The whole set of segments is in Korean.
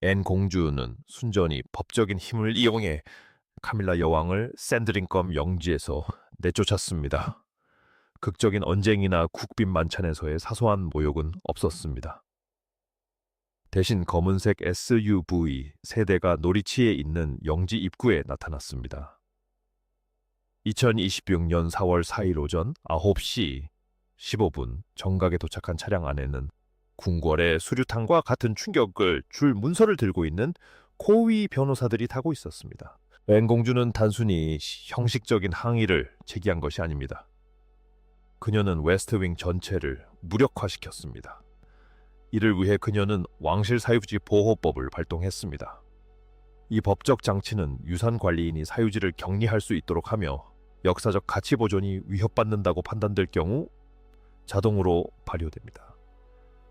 앤 공주는 순전히 법적인 힘을 이용해 카밀라 여왕을 샌드링검 영지에서 내쫓았습니다. 극적인 언쟁이나 국빈 만찬에서의 사소한 모욕은 없었습니다. 대신 검은색 SUV 세대가 노리치에 있는 영지 입구에 나타났습니다. 2026년 4월 4일 오전 9시 15분 정각에 도착한 차량 안에는 궁궐의 수류탄과 같은 충격을 줄 문서를 들고 있는 고위 변호사들이 타고 있었습니다. 앤 공주는 단순히 형식적인 항의를 제기한 것이 아닙니다. 그녀는 웨스트윙 전체를 무력화시켰습니다. 이를 위해 그녀는 왕실 사유지 보호법을 발동했습니다. 이 법적 장치는 유산 관리인이 사유지를 격리할 수 있도록 하며 역사적 가치 보존이 위협받는다고 판단될 경우 자동으로 발효됩니다.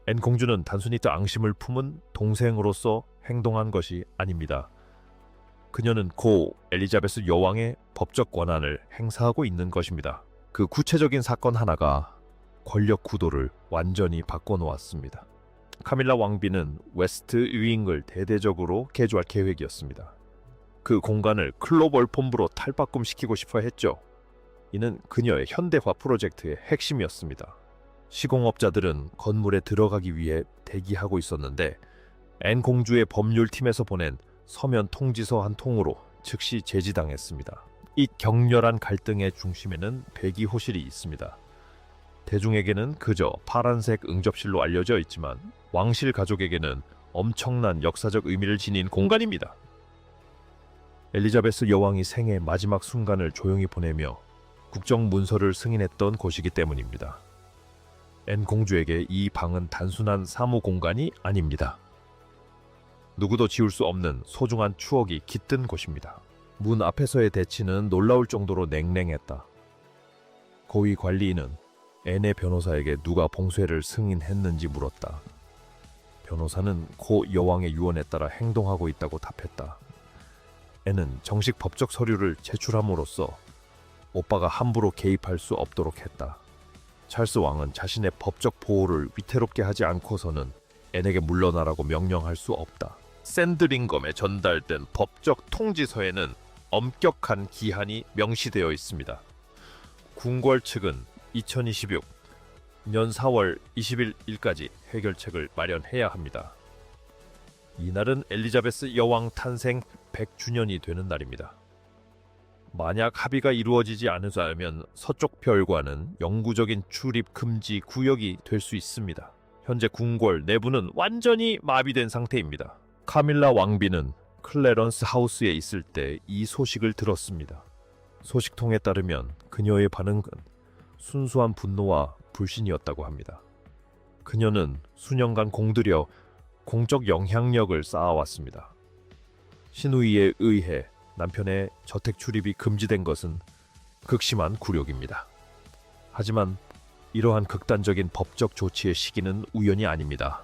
앤 공주는 단순히 앙심을 품은 동생으로서 행동한 것이 아닙니다. 그녀는 고 엘리자베스 여왕의 법적 권한을 행사하고 있는 것입니다. 그 구체적인 사건 하나가 권력 구도를 완전히 바꿔놓았습니다. 카밀라 왕비는 웨스트 윙을 대대적으로 개조할 계획이었습니다. 그 공간을 클로벌 본부로 탈바꿈시키고 싶어 했죠. 이는 그녀의 현대화 프로젝트의 핵심이었습니다. 시공업자들은 건물에 들어가기 위해 대기하고 있었는데 앤 공주의 법률팀에서 보낸 서면 통지서 한 통으로 즉시 제지당했습니다. 이 격렬한 갈등의 중심에는 배기호실이 있습니다. 대중에게는 그저 파란색 응접실로 알려져 있지만 왕실 가족에게는 엄청난 역사적 의미를 지닌 공간입니다. 엘리자베스 여왕이 생애 마지막 순간을 조용히 보내며 국정 문서를 승인했던 곳이기 때문입니다. 앤 공주에게 이 방은 단순한 사무 공간이 아닙니다. 누구도 지울 수 없는 소중한 추억이 깃든 곳입니다. 문 앞에서의 대치는 놀라울 정도로 냉랭했다. 고위 관리인은 앤의 변호사에게 누가 봉쇄를 승인했는지 물었다. 변호사는 고 여왕의 유언에 따라 행동하고 있다고 답했다. 앤은 정식 법적 서류를 제출함으로써 오빠가 함부로 개입할 수 없도록 했다. 찰스 왕은 자신의 법적 보호를 위태롭게 하지 않고서는 앤에게 물러나라고 명령할 수 없다. 샌드링검에 전달된 법적 통지서에는 엄격한 기한이 명시되어 있습니다. 궁궐 측은 2026년 4월 21일까지 해결책을 마련해야 합니다. 이날은 엘리자베스 여왕 탄생 100주년이 되는 날입니다. 만약 합의가 이루어지지 않으면 서쪽 별관은 영구적인 출입 금지 구역이 될 수 있습니다. 현재 궁궐 내부는 완전히 마비된 상태입니다. 카밀라 왕비는 클래런스 하우스에 있을 때 이 소식을 들었습니다. 소식통에 따르면 그녀의 반응은 순수한 분노와 불신이었다고 합니다. 그녀는 수년간 공들여 공적 영향력을 쌓아왔습니다. 신우이에 의해 남편의 저택 출입이 금지된 것은 극심한 굴욕입니다. 하지만 이러한 극단적인 법적 조치의 시기는 우연이 아닙니다.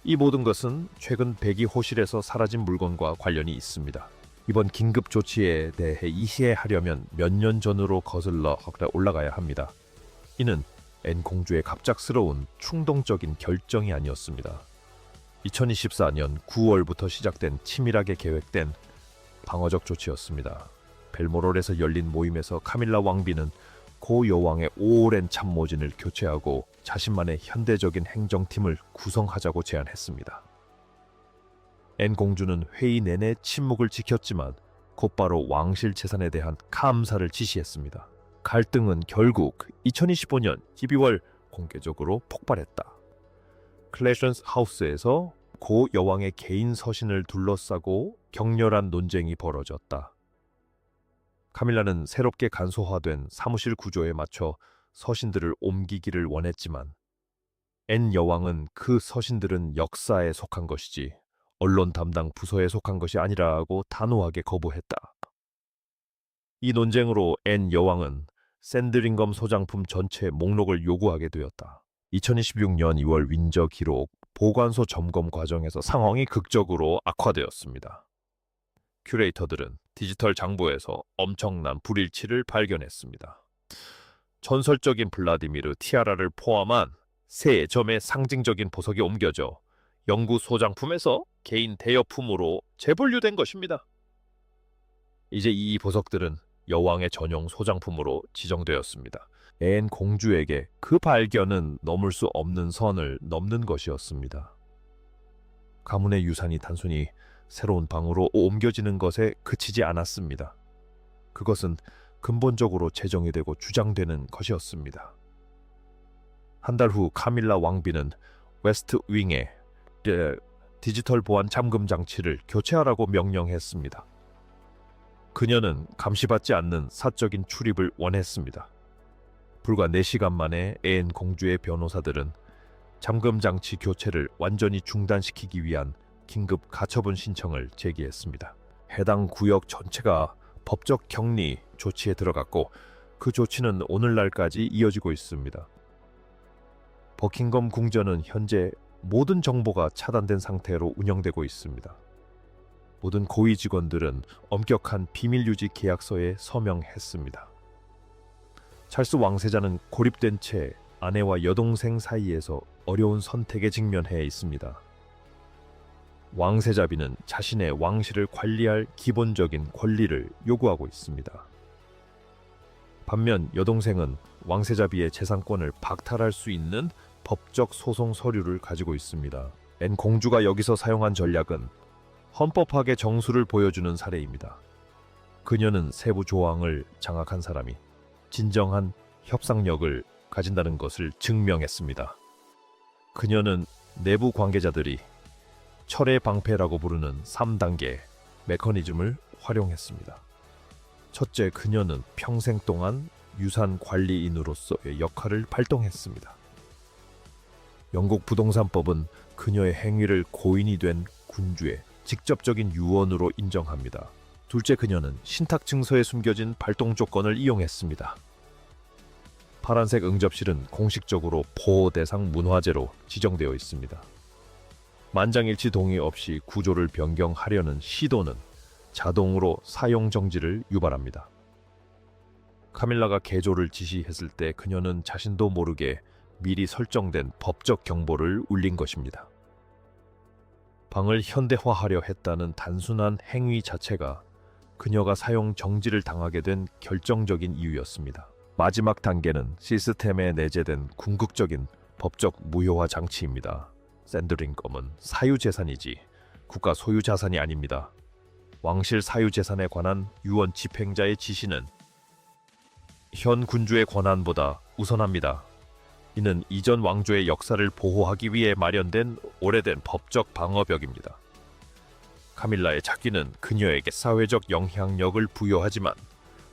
이 모든 것은 최근 배기호실에서 사라진 물건과 관련이 있습니다. 이번 긴급 조치에 대해 이해하려면 몇 년 전으로 거슬러 올라가야 합니다. 이는 앤 공주의 갑작스러운 충동적인 결정이 아니었습니다. 2024년 9월부터 시작된 치밀하게 계획된 방어적 조치였습니다. 벨모럴에서 열린 모임에서 카밀라 왕비는 고 여왕의 오랜 참모진을 교체하고 자신만의 현대적인 행정팀을 구성하자고 제안했습니다. 앤 공주는 회의 내내 침묵을 지켰지만 곧바로 왕실 재산에 대한 감사를 지시했습니다. 갈등은 결국 2025년 12월 공개적으로 폭발했다. 클래런스 하우스에서 고 여왕의 개인 서신을 둘러싸고 격렬한 논쟁이 벌어졌다. 카밀라는 새롭게 간소화된 사무실 구조에 맞춰 서신들을 옮기기를 원했지만 앤 여왕은 그 서신들은 역사에 속한 것이지 언론 담당 부서에 속한 것이 아니라고 단호하게 거부했다. 이 논쟁으로 앤 여왕은 샌드링검 소장품 전체 목록을 요구하게 되었다. 2026년 2월 윈저 기록 보관소 점검 과정에서 상황이 극적으로 악화되었습니다. 큐레이터들은 디지털 장부에서 엄청난 불일치를 발견했습니다. 전설적인 블라디미르 티아라를 포함한 세 점의 상징적인 보석이 옮겨져 영구 소장품에서 개인 대여품으로 재분류된 것입니다. 이제 이 보석들은 여왕의 전용 소장품으로 지정되었습니다. 앤 공주에게 그 발견은 넘을 수 없는 선을 넘는 것이었습니다. 가문의 유산이 단순히 새로운 방으로 옮겨지는 것에 그치지 않았습니다. 그것은 근본적으로 제정이 되고 주장되는 것이었습니다. 한 달 후 카밀라 왕비는 웨스트 윙의 디지털 보안 잠금 장치를 교체하라고 명령했습니다. 그녀는 감시받지 않는 사적인 출입을 원했습니다. 불과 4시간 만에 앤 공주의 변호사들은 잠금 장치 교체를 완전히 중단시키기 위한 긴급 가처분 신청을 제기했습니다. 해당 구역 전체가 법적 격리 조치에 들어갔고 그 조치는 오늘날까지 이어지고 있습니다. 버킹엄 궁전은 현재 모든 정보가 차단된 상태로 운영되고 있습니다. 모든 고위 직원들은 엄격한 비밀 유지 계약서에 서명했습니다. 찰스 왕세자는 고립된 채 아내와 여동생 사이에서 어려운 선택에 직면해 있습니다. 왕세자비는 자신의 왕실을 관리할 기본적인 권리를 요구하고 있습니다. 반면 여동생은 왕세자비의 재산권을 박탈할 수 있는 법적 소송 서류를 가지고 있습니다. 앤 공주가 여기서 사용한 전략은 헌법학의 정수를 보여주는 사례입니다. 그녀는 세부 조항을 장악한 사람이 진정한 협상력을 가진다는 것을 증명했습니다. 그녀는 내부 관계자들이 철의 방패라고 부르는 3단계 메커니즘을 활용했습니다. 첫째, 그녀는 평생 동안 유산 관리인으로서의 역할을 발동했습니다. 영국 부동산법은 그녀의 행위를 고인이 된 군주의 직접적인 유언으로 인정합니다. 둘째, 그녀는 신탁 증서에 숨겨진 발동 조건을 이용했습니다. 파란색 응접실은 공식적으로 보호 대상 문화재로 지정되어 있습니다. 만장일치 동의 없이 구조를 변경하려는 시도는 자동으로 사용 정지를 유발합니다. 카밀라가 개조를 지시했을 때 그녀는 자신도 모르게 미리 설정된 법적 경보를 울린 것입니다. 방을 현대화하려 했다는 단순한 행위 자체가 그녀가 사용 정지를 당하게 된 결정적인 이유였습니다. 마지막 단계는 시스템에 내재된 궁극적인 법적 무효화 장치입니다. 샌드링검은 사유재산이지 국가 소유 자산이 아닙니다. 왕실 사유재산에 관한 유언 집행자의 지시는 현 군주의 권한보다 우선합니다. 이는 이전 왕조의 역사를 보호하기 위해 마련된 오래된 법적 방어벽입니다. 카밀라의 찾기는 그녀에게 사회적 영향력을 부여하지만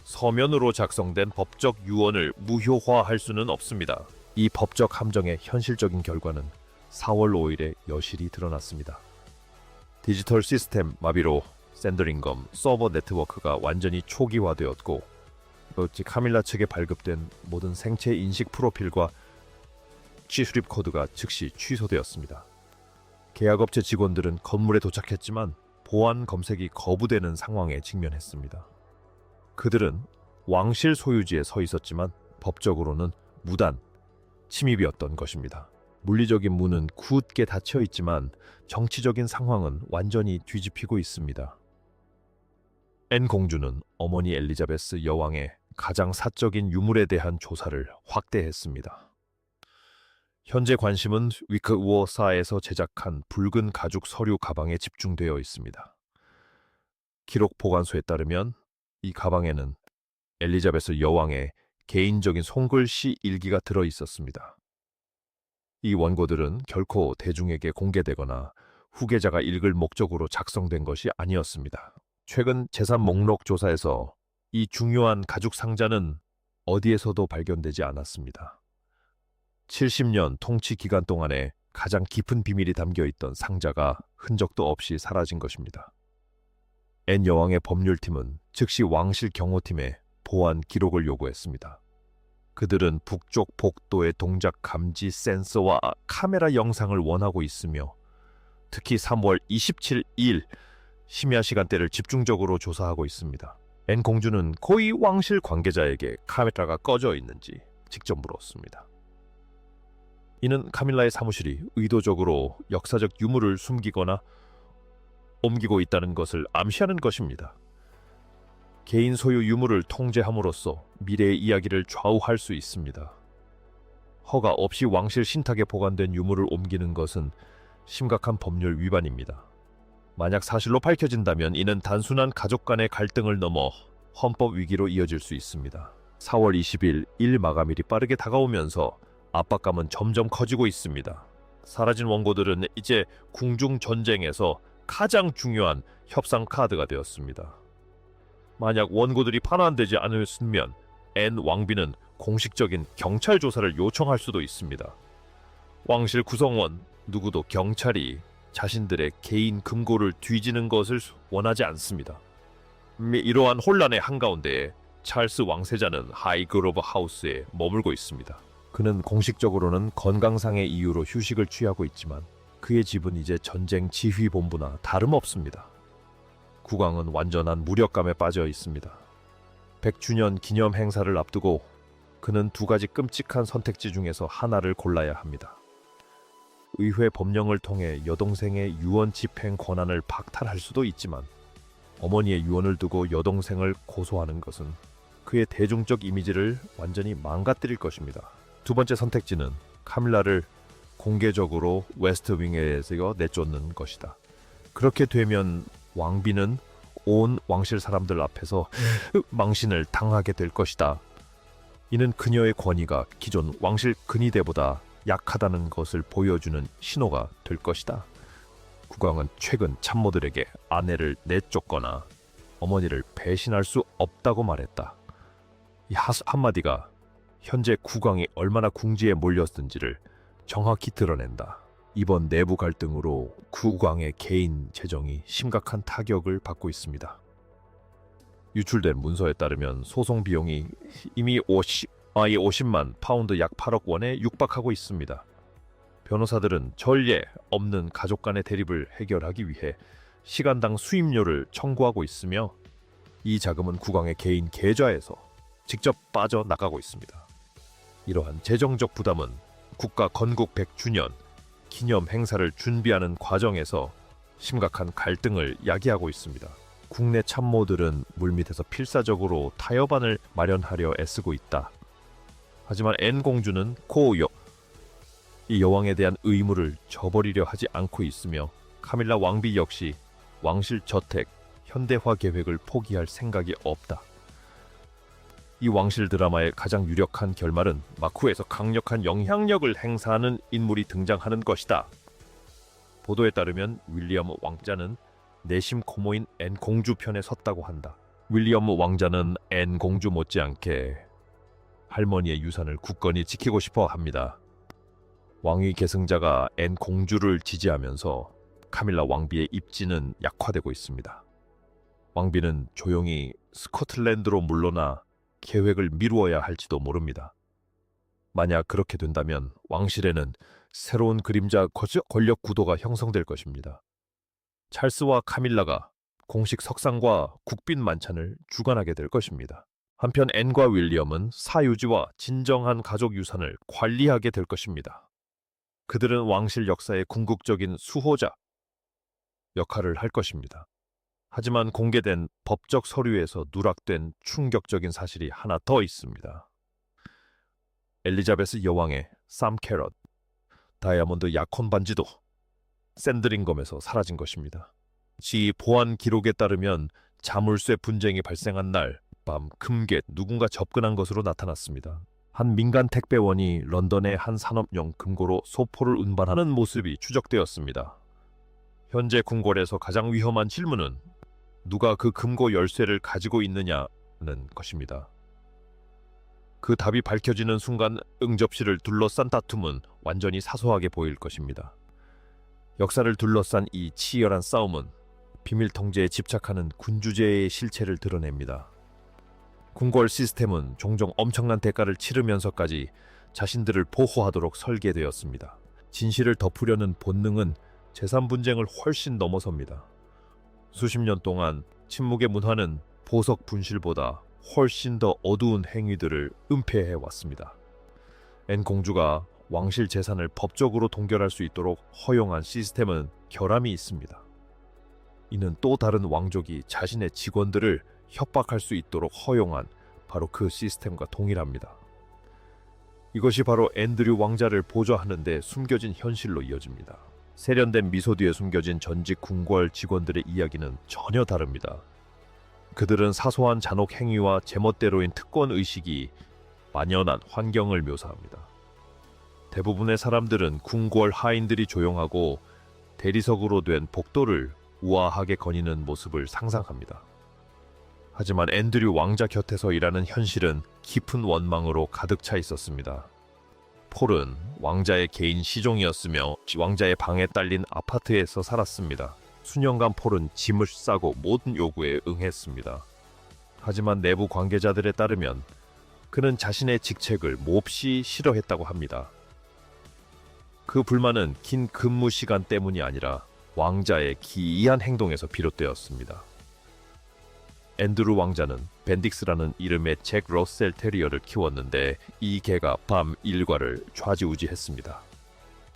서면으로 작성된 법적 유언을 무효화할 수는 없습니다. 이 법적 함정의 현실적인 결과는 4월 5일에 여실히 드러났습니다. 디지털 시스템 마비로 샌드링검 서버 네트워크가 완전히 초기화되었고 카밀라 측에 발급된 모든 생체 인식 프로필과 출입 코드가 즉시 취소되었습니다. 계약업체 직원들은 건물에 도착했지만 보안 검색이 거부되는 상황에 직면했습니다. 그들은 왕실 소유지에 서 있었지만 법적으로는 무단 침입이었던 것입니다. 물리적인 문은 굳게 닫혀 있지만 정치적인 상황은 완전히 뒤집히고 있습니다. 앤 공주는 어머니 엘리자베스 여왕의 가장 사적인 유물에 대한 조사를 확대했습니다. 현재 관심은 위크워사에서 제작한 붉은 가죽 서류 가방에 집중되어 있습니다. 기록 보관소에 따르면 이 가방에는 엘리자베스 여왕의 개인적인 손글씨 일기가 들어 있었습니다. 이 원고들은 결코 대중에게 공개되거나 후계자가 읽을 목적으로 작성된 것이 아니었습니다. 최근 재산 목록 조사에서 이 중요한 가죽 상자는 어디에서도 발견되지 않았습니다. 70년 통치 기간 동안에 가장 깊은 비밀이 담겨 있던 상자가 흔적도 없이 사라진 것입니다. 앤 여왕의 법률팀은 즉시 왕실 경호팀에 보안 기록을 요구했습니다. 그들은 북쪽 복도의 동작 감지 센서와 카메라 영상을 원하고 있으며 특히 3월 27일 심야 시간대를 집중적으로 조사하고 있습니다. 앤 공주는 고위 왕실 관계자에게 카메라가 꺼져 있는지 직접 물었습니다. 이는 카밀라의 사무실이 의도적으로 역사적 유물을 숨기거나 옮기고 있다는 것을 암시하는 것입니다. 개인 소유 유물을 통제함으로써 미래의 이야기를 좌우할 수 있습니다. 허가 없이 왕실 신탁에 보관된 유물을 옮기는 것은 심각한 법률 위반입니다. 만약 사실로 밝혀진다면 이는 단순한 가족 간의 갈등을 넘어 헌법 위기로 이어질 수 있습니다. 4월 20일 일 마감일이 빠르게 다가오면서 압박감은 점점 커지고 있습니다. 사라진 원고들은 이제 궁중 전쟁에서 가장 중요한 협상 카드가 되었습니다. 만약 원고들이 반환되지 않으면 앤 왕비는 공식적인 경찰 조사를 요청할 수도 있습니다. 왕실 구성원 누구도 경찰이 자신들의 개인 금고를 뒤지는 것을 원하지 않습니다. 이러한 혼란의 한가운데 찰스 왕세자는 하이그로버 하우스에 머물고 있습니다. 그는 공식적으로는 건강상의 이유로 휴식을 취하고 있지만 그의 집은 이제 전쟁 지휘본부나 다름없습니다. 국왕은 완전한 무력감에 빠져 있습니다. 100주년 기념 행사를 앞두고 그는 두 가지 끔찍한 선택지 중에서 하나를 골라야 합니다. 의회 법령을 통해 여동생의 유언 집행 권한을 박탈할 수도 있지만 어머니의 유언을 두고 여동생을 고소하는 것은 그의 대중적 이미지를 완전히 망가뜨릴 것입니다. 두 번째 선택지는 카밀라를 공개적으로 웨스트윙에서 내쫓는 것이다. 그렇게 되면 왕비는 온 왕실 사람들 앞에서 망신을 당하게 될 것이다. 이는 그녀의 권위가 기존 왕실 근위대보다 약하다는 것을 보여주는 신호가 될 것이다. 국왕은 최근 참모들에게 아내를 내쫓거나 어머니를 배신할 수 없다고 말했다. 이 한마디가 현재 국왕이 얼마나 궁지에 몰렸는지를 정확히 드러낸다. 이번 내부 갈등으로 국왕의 개인 재정이 심각한 타격을 받고 있습니다. 유출된 문서에 따르면 소송 비용이 이미 50만 파운드 약 8억 원에 육박하고 있습니다. 변호사들은 전례 없는 가족 간의 대립을 해결하기 위해 시간당 수임료를 청구하고 있으며 이 자금은 국왕의 개인 계좌에서 직접 빠져나가고 있습니다. 이러한 재정적 부담은 국가 건국 100주년 기념 행사를 준비하는 과정에서 심각한 갈등을 야기하고 있습니다. 국내 참모들은 물밑에서 필사적으로 타협안을 마련하려 애쓰고 있다. 하지만 앤 공주는 이 여왕에 대한 의무를 저버리려 하지 않고 있으며 카밀라 왕비 역시 왕실 저택 현대화 계획을 포기할 생각이 없다. 이 왕실 드라마의 가장 유력한 결말은 마쿠에서 강력한 영향력을 행사하는 인물이 등장하는 것이다. 보도에 따르면 윌리엄 왕자는 내심 고모인 앤 공주 편에 섰다고 한다. 윌리엄 왕자는 앤 공주 못지않게 할머니의 유산을 굳건히 지키고 싶어 합니다. 왕위 계승자가 앤 공주를 지지하면서 카밀라 왕비의 입지는 약화되고 있습니다. 왕비는 조용히 스코틀랜드로 물러나 계획을 미루어야 할지도 모릅니다. 만약 그렇게 된다면 왕실에는 새로운 그림자 권력 구도가 형성될 것입니다. 찰스와 카밀라가 공식 석상과 국빈 만찬을 주관하게 될 것입니다. 한편 앤과 윌리엄은 사유지와 진정한 가족 유산을 관리하게 될 것입니다. 그들은 왕실 역사의 궁극적인 수호자 역할을 할 것입니다. 하지만 공개된 법적 서류에서 누락된 충격적인 사실이 하나 더 있습니다. 엘리자베스 여왕의 쌈 캐럿, 다이아몬드 약혼 반지도 샌드링검에서 사라진 것입니다. 지 보안 기록에 따르면 자물쇠 분쟁이 발생한 날 밤 금괴 누군가 접근한 것으로 나타났습니다. 한 민간 택배원이 런던의 한 산업용 금고로 소포를 운반하는 모습이 추적되었습니다. 현재 궁궐에서 가장 위험한 질문은 누가 그 금고 열쇠를 가지고 있느냐는 것입니다. 그 답이 밝혀지는 순간 응접실을 둘러싼 다툼은 완전히 사소하게 보일 것입니다. 역사를 둘러싼 이 치열한 싸움은 비밀 통제에 집착하는 군주제의 실체를 드러냅니다. 궁궐 시스템은 종종 엄청난 대가를 치르면서까지 자신들을 보호하도록 설계되었습니다. 진실을 덮으려는 본능은 재산 분쟁을 훨씬 넘어섭니다. 수십 년 동안 침묵의 문화는 보석 분실보다 훨씬 더 어두운 행위들을 은폐해 왔습니다. 앤 공주가 왕실 재산을 법적으로 동결할 수 있도록 허용한 시스템은 결함이 있습니다. 이는 또 다른 왕족이 자신의 직원들을 협박할 수 있도록 허용한 바로 그 시스템과 동일합니다. 이것이 바로 앤드류 왕자를 보좌하는 데 숨겨진 현실로 이어집니다. 세련된 미소 뒤에 숨겨진 전직 궁궐 직원들의 이야기는 전혀 다릅니다. 그들은 사소한 잔혹 행위와 제멋대로인 특권 의식이 만연한 환경을 묘사합니다. 대부분의 사람들은 궁궐 하인들이 조용하고 대리석으로 된 복도를 우아하게 거니는 모습을 상상합니다. 하지만 앤드류 왕자 곁에서 일하는 현실은 깊은 원망으로 가득 차 있었습니다. 폴은 왕자의 개인 시종이었으며 왕자의 방에 딸린 아파트에서 살았습니다. 수년간 폴은 짐을 싸고 모든 요구에 응했습니다. 하지만 내부 관계자들에 따르면 그는 자신의 직책을 몹시 싫어했다고 합니다. 그 불만은 긴 근무 시간 때문이 아니라 왕자의 기이한 행동에서 비롯되었습니다. 앤드루 왕자는 벤딕스라는 이름의 잭 러셀 테리어를 키웠는데 이 개가 밤 일과를 좌지우지했습니다.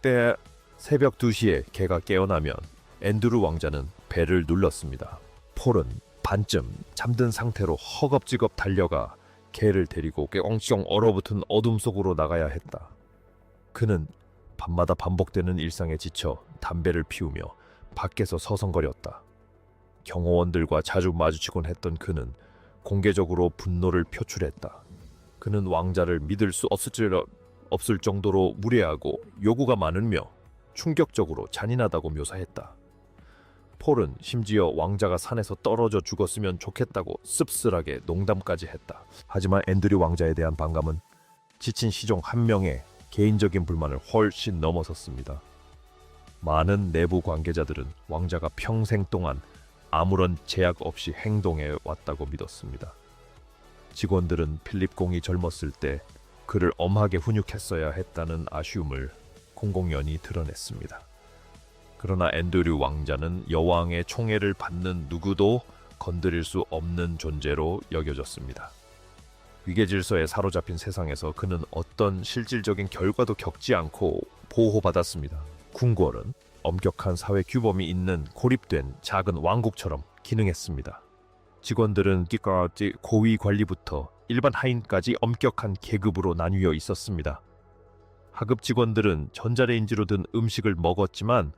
때 새벽 2시에 개가 깨어나면 앤드루 왕자는 벨을 눌렀습니다. 폴은 반쯤 잠든 상태로 허겁지겁 달려가 개를 데리고 꽁꽁 얼어붙은 어둠 속으로 나가야 했다. 그는 밤마다 반복되는 일상에 지쳐 담배를 피우며 밖에서 서성거렸다. 경호원들과 자주 마주치곤 했던 그는 공개적으로 분노를 표출했다. 그는 왕자를 믿을 수 없을 정도로 무례하고 요구가 많으며 충격적으로 잔인하다고 묘사했다. 폴은 심지어 왕자가 산에서 떨어져 죽었으면 좋겠다고 씁쓸하게 농담까지 했다. 하지만 앤드류 왕자에 대한 반감은 지친 시종 한 명의 개인적인 불만을 훨씬 넘어섰습니다. 많은 내부 관계자들은 왕자가 평생 동안 아무런 제약 없이 행동해 왔다고 믿었습니다. 직원들은 필립 공이 젊었을 때 그를 엄하게 훈육했어야 했다는 아쉬움을 공공연히 드러냈습니다. 그러나 앤드류 왕자는 여왕의 총애를 받는 누구도 건드릴 수 없는 존재로 여겨졌습니다. 위계질서에 사로잡힌 세상에서 그는 어떤 실질적인 결과도 겪지 않고 보호받았습니다. 궁궐은 엄격한 사회 규범이 있는 고립된 작은 왕국처럼 기능했습니다. 직원들은 고위 관리부터 일반 하인까지 엄격한 계급으로 나뉘어 있었습니다. 하급 직원들은 전자레인지로 든 음식을 먹었지만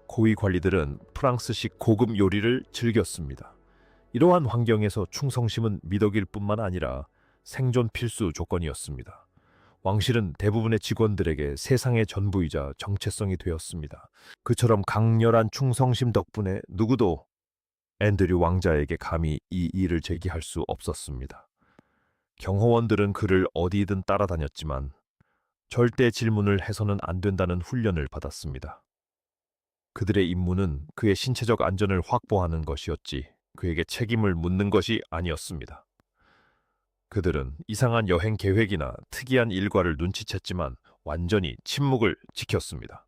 고위 관리들은 프랑스식 고급 요리를 즐겼습니다. 이러한 환경에서 충성심은 미덕일 뿐만 아니라 생존 필수 조건이었습니다. 왕실은 대부분의 직원들에게 세상의 전부이자 정체성이 되었습니다. 그처럼 강렬한 충성심 덕분에 누구도 앤드류 왕자에게 감히 이 일을 제기할 수 없었습니다. 경호원들은 그를 어디든 따라다녔지만 절대 질문을 해서는 안 된다는 훈련을 받았습니다. 그들의 임무는 그의 신체적 안전을 확보하는 것이었지 그에게 책임을 묻는 것이 아니었습니다. 그들은 이상한 여행 계획이나 특이한 일과를 눈치챘지만 완전히 침묵을 지켰습니다.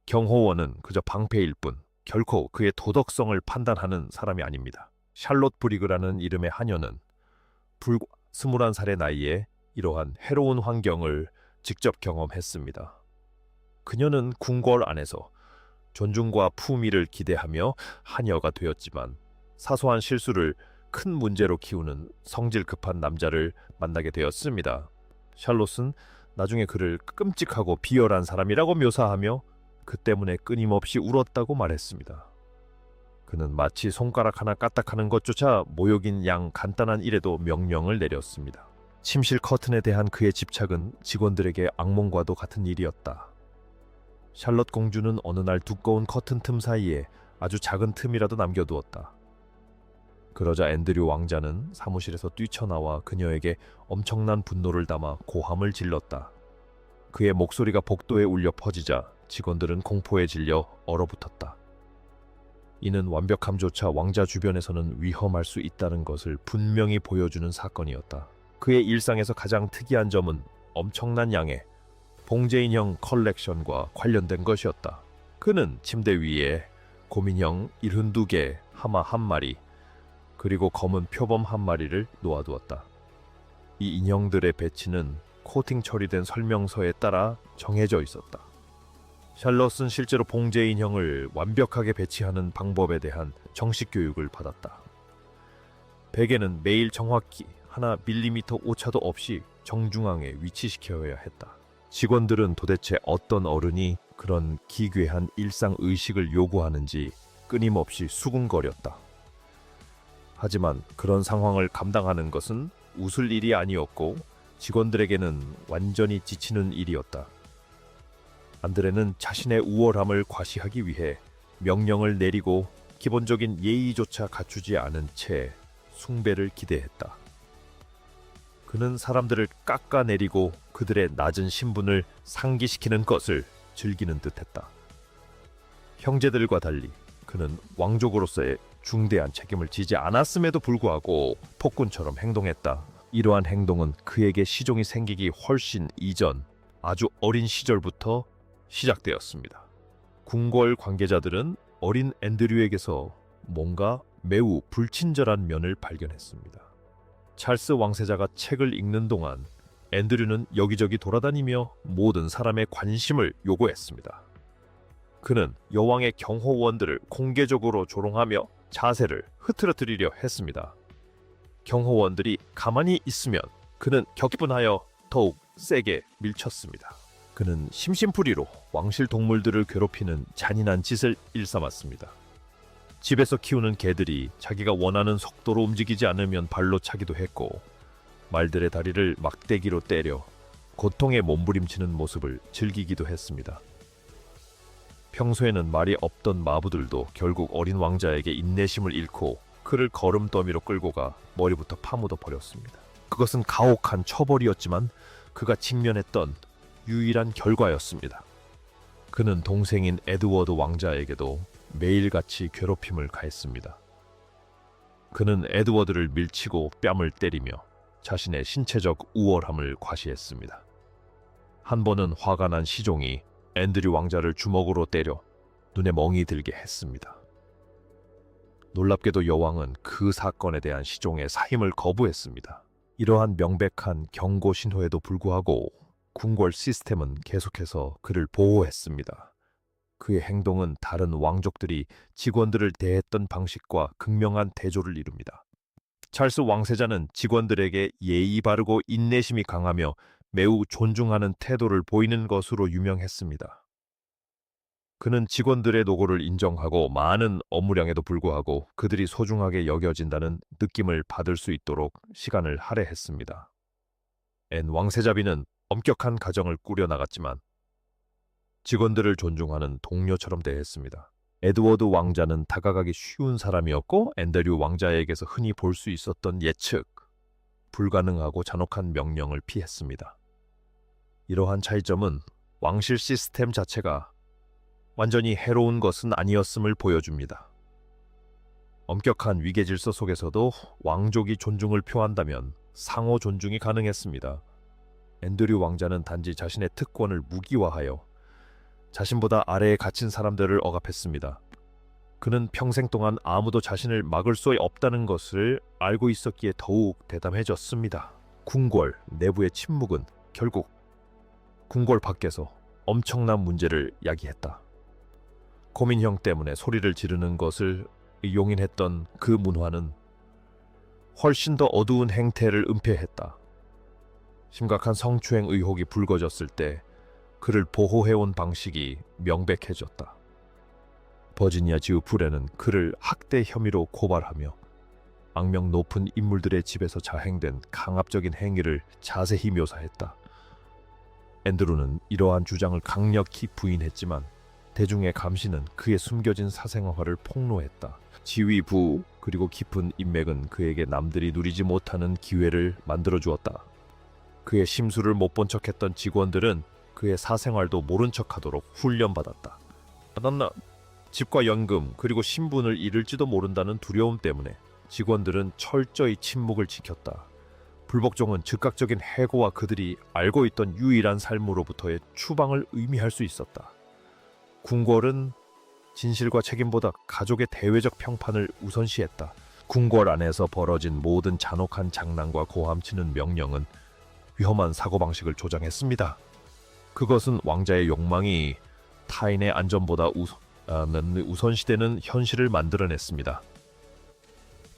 경호원은 그저 방패일 뿐 결코 그의 도덕성을 판단하는 사람이 아닙니다. 샬롯 브리그라는 이름의 하녀는 불과 21살의 나이에 이러한 해로운 환경을 직접 경험했습니다. 그녀는 궁궐 안에서 존중과 품위를 기대하며 하녀가 되었지만 사소한 실수를 큰 문제로 키우는 성질 급한 남자를 만나게 되었습니다. 샬롯은 나중에 그를 끔찍하고 비열한 사람이라고 묘사하며 그 때문에 끊임없이 울었다고 말했습니다. 그는 마치 손가락 하나 까딱하는 것조차 모욕인 양 간단한 일에도 명령을 내렸습니다. 침실 커튼에 대한 그의 집착은 직원들에게 악몽과도 같은 일이었다. 샬롯 공주는 어느 날 두꺼운 커튼 틈 사이에 아주 작은 틈이라도 남겨두었다. 그러자 앤드류 왕자는 사무실에서 뛰쳐나와 그녀에게 엄청난 분노를 담아 고함을 질렀다. 그의 목소리가 복도에 울려 퍼지자 직원들은 공포에 질려 얼어붙었다. 이는 완벽함조차 왕자 주변에서는 위험할 수 있다는 것을 분명히 보여주는 사건이었다. 그의 일상에서 가장 특이한 점은 엄청난 양의 봉제인형 컬렉션과 관련된 것이었다. 그는 침대 위에 곰인형 72개, 하마 1마리, 그리고 검은 표범 1마리를 놓아두었다. 이 인형들의 배치는 코팅 처리된 설명서에 따라 정해져 있었다. 샬럿은 실제로 봉제 인형을 완벽하게 배치하는 방법에 대한 정식 교육을 받았다. 베개는 매일 정확히 하나 밀리미터 오차도 없이 정중앙에 위치시켜야 했다. 직원들은 도대체 어떤 어른이 그런 기괴한 일상 의식을 요구하는지 끊임없이 수군거렸다. 하지만 그런 상황을 감당하는 것은 웃을 일이 아니었고 직원들에게는 완전히 지치는 일이었다. 안드레는 자신의 우월함을 과시하기 위해 명령을 내리고 기본적인 예의조차 갖추지 않은 채 숭배를 기대했다. 그는 사람들을 깎아내리고 그들의 낮은 신분을 상기시키는 것을 즐기는 듯했다. 형제들과 달리 그는 왕족으로서의 중대한 책임을 지지 않았음에도 불구하고 폭군처럼 행동했다. 이러한 행동은 그에게 시종이 생기기 훨씬 이전 아주 어린 시절부터 시작되었습니다. 궁궐 관계자들은 어린 앤드류에게서 뭔가 매우 불친절한 면을 발견했습니다. 찰스 왕세자가 책을 읽는 동안 앤드류는 여기저기 돌아다니며 모든 사람의 관심을 요구했습니다. 그는 여왕의 경호원들을 공개적으로 조롱하며 자세를 흐트러뜨리려 했습니다. 경호원들이 가만히 있으면 그는 격분하여 더욱 세게 밀쳤습니다. 그는 심심풀이로 왕실 동물들을 괴롭히는 잔인한 짓을 일삼았습니다. 집에서 키우는 개들이 자기가 원하는 속도로 움직이지 않으면 발로 차기도 했고 말들의 다리를 막대기로 때려 고통에 몸부림치는 모습을 즐기기도 했습니다. 평소에는 말이 없던 마부들도 결국 어린 왕자에게 인내심을 잃고 그를 거름더미로 끌고 가 머리부터 파묻어 버렸습니다. 그것은 가혹한 처벌이었지만 그가 직면했던 유일한 결과였습니다. 그는 동생인 에드워드 왕자에게도 매일같이 괴롭힘을 가했습니다. 그는 에드워드를 밀치고 뺨을 때리며 자신의 신체적 우월함을 과시했습니다. 한 번은 화가 난 시종이 앤드류 왕자를 주먹으로 때려 눈에 멍이 들게 했습니다. 놀랍게도 여왕은 그 사건에 대한 시종의 사임을 거부했습니다. 이러한 명백한 경고 신호에도 불구하고 궁궐 시스템은 계속해서 그를 보호했습니다. 그의 행동은 다른 왕족들이 직원들을 대했던 방식과 극명한 대조를 이룹니다. 찰스 왕세자는 직원들에게 예의 바르고 인내심이 강하며 매우 존중하는 태도를 보이는 것으로 유명했습니다. 그는 직원들의 노고를 인정하고 많은 업무량에도 불구하고 그들이 소중하게 여겨진다는 느낌을 받을 수 있도록 시간을 할애했습니다. 앤 왕세자비는 엄격한 가정을 꾸려나갔지만 직원들을 존중하는 동료처럼 대했습니다. 에드워드 왕자는 다가가기 쉬운 사람이었고 앤드류 왕자에게서 흔히 볼 수 있었던 예측, 불가능하고 잔혹한 명령을 피했습니다. 이러한 차이점은 왕실 시스템 자체가 완전히 해로운 것은 아니었음을 보여줍니다. 엄격한 위계 질서 속에서도 왕족이 존중을 표한다면 상호 존중이 가능했습니다. 앤드류 왕자는 단지 자신의 특권을 무기화하여 자신보다 아래에 갇힌 사람들을 억압했습니다. 그는 평생 동안 아무도 자신을 막을 수 없다는 것을 알고 있었기에 더욱 대담해졌습니다. 궁궐 내부의 침묵은 결국 궁궐 밖에서 엄청난 문제를 야기했다. 고민형 때문에 소리를 지르는 것을 용인했던 그 문화는 훨씬 더 어두운 행태를 은폐했다. 심각한 성추행 의혹이 불거졌을 때 그를 보호해온 방식이 명백해졌다. 버지니아 지우 프레는 그를 학대 혐의로 고발하며 악명 높은 인물들의 집에서 자행된 강압적인 행위를 자세히 묘사했다. 앤드루는 이러한 주장을 강력히 부인했지만 대중의 감시는 그의 숨겨진 사생활을 폭로했다. 지위부 그리고 깊은 인맥은 그에게 남들이 누리지 못하는 기회를 만들어주었다. 그의 심수를 못 본 척했던 직원들은 그의 사생활도 모른 척하도록 훈련받았다. 나 집과 연금 그리고 신분을 잃을지도 모른다는 두려움 때문에 직원들은 철저히 침묵을 지켰다. 불복종은 즉각적인 해고와 그들이 알고 있던 유일한 삶으로부터의 추방을 의미할 수 있었다. 궁궐은 진실과 책임보다 가족의 대외적 평판을 우선시했다. 궁궐 안에서 벌어진 모든 잔혹한 장난과 고함치는 명령은 위험한 사고방식을 조장했습니다. 그것은 왕자의 욕망이 타인의 안전보다 우선시되는 현실을 만들어냈습니다.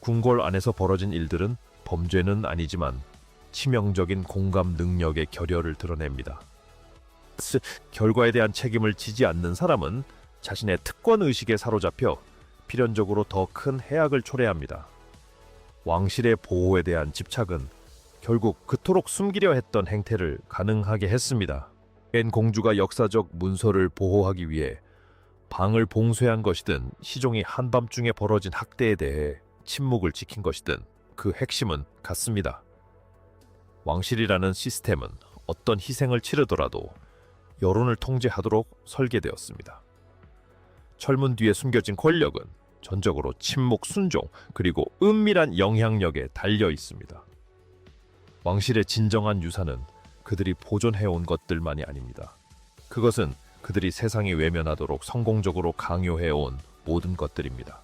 궁궐 안에서 벌어진 일들은 범죄는 아니지만 치명적인 공감 능력의 결여를 드러냅니다. 결과에 대한 책임을 지지 않는 사람은 자신의 특권 의식에 사로잡혀 필연적으로 더 큰 해악을 초래합니다. 왕실의 보호에 대한 집착은 결국 그토록 숨기려 했던 행태를 가능하게 했습니다. 앤 공주가 역사적 문서를 보호하기 위해 방을 봉쇄한 것이든 시종이 한밤중에 벌어진 학대에 대해 침묵을 지킨 것이든 그 핵심은 같습니다. 왕실이라는 시스템은 어떤 희생을 치르더라도 여론을 통제하도록 설계되었습니다. 철문 뒤에 숨겨진 권력은 전적으로 침묵, 순종, 그리고 은밀한 영향력에 달려 있습니다. 왕실의 진정한 유산은 그들이 보존해온 것들만이 아닙니다. 그것은 그들이 세상에 외면하도록 성공적으로 강요해온 모든 것들입니다.